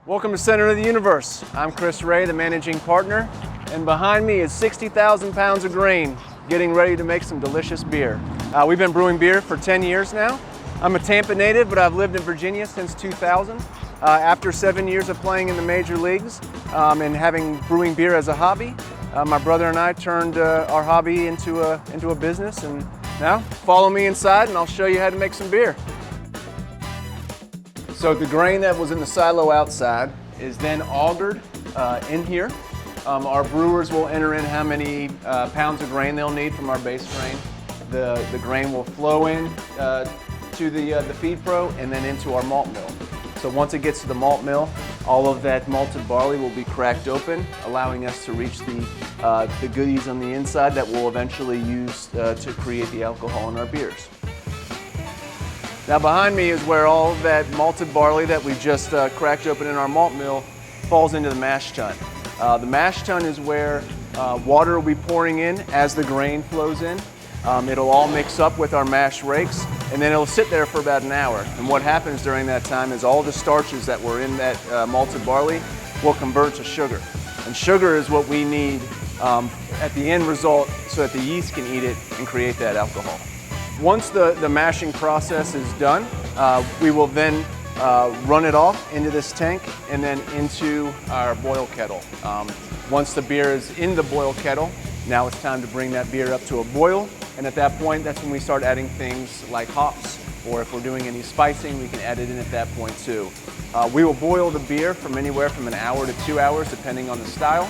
Welcome to Center of the Universe. I'm Chris Roye, the managing partner, and behind me is 60,000 pounds of grain, getting ready to make some delicious beer. We've been brewing beer for 10 years now. I'm a Tampa native, but I've lived in Virginia since 2000. After 7 years of playing in the major leagues and having brewing beer as a hobby, my brother and I turned our hobby into a business, and now follow me inside and I'll show you how to make some beer. So the grain that was in the silo outside is then augered in here. Our brewers will enter in how many pounds of grain they'll need from our base grain. The grain will flow in to the feed pro and then into our malt mill. So once it gets to the malt mill, all of that malted barley will be cracked open, allowing us to reach the goodies on the inside that we'll eventually use to create the alcohol in our beers. Now behind me is where all of that malted barley that we just cracked open in our malt mill falls into the mash tun. The mash tun is where water will be pouring in as the grain flows in. It'll all mix up with our mash rakes, and then it'll sit there for about an hour. And what happens during that time is all the starches that were in that malted barley will convert to sugar. And sugar is what we need at the end result so that the yeast can eat it and create that alcohol. Once the mashing process is done, we will then run it off into this tank and then into our boil kettle. Once the beer is in the boil kettle, now it's time to bring that beer up to a boil, and at that point, that's when we start adding things like hops, or if we're doing any spicing, we can add it in at that point too. We will boil the beer from anywhere from an hour to 2 hours, depending on the style.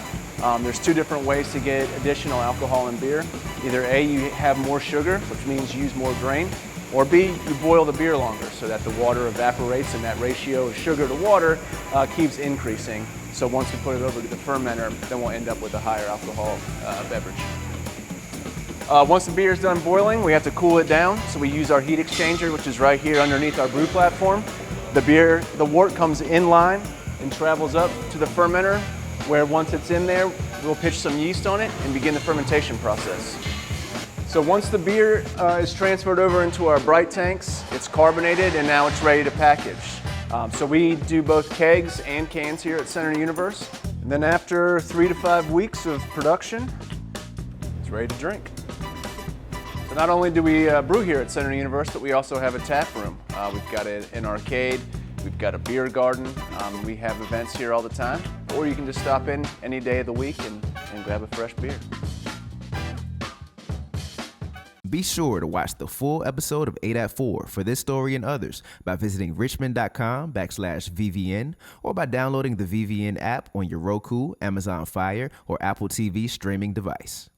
There's two different ways to get additional alcohol in beer. Either A, you have more sugar, which means you use more grain, or B, you boil the beer longer so that the water evaporates and that ratio of sugar to water keeps increasing. So once we put it over to the fermenter, then we'll end up with a higher alcohol beverage. Once the beer is done boiling, we have to cool it down. So we use our heat exchanger, which is right here underneath our brew platform. The wort comes in line and travels up to the fermenter, where once it's in there, we'll pitch some yeast on it and begin the fermentation process. So once the beer is transferred over into our bright tanks, it's carbonated and now it's ready to package. So we do both kegs and cans here at Center Universe. And then after 3 to 5 weeks of production, it's ready to drink. So not only do we brew here at Center Universe, but we also have a tap room. We've got an arcade, we've got a beer garden. We have events here all the time, or you can just stop in any day of the week and grab a fresh beer. Be sure to watch the full episode of 8 at 4 for this story and others by visiting richmond.com/VVN or by downloading the VVN app on your Roku, Amazon Fire, or Apple TV streaming device.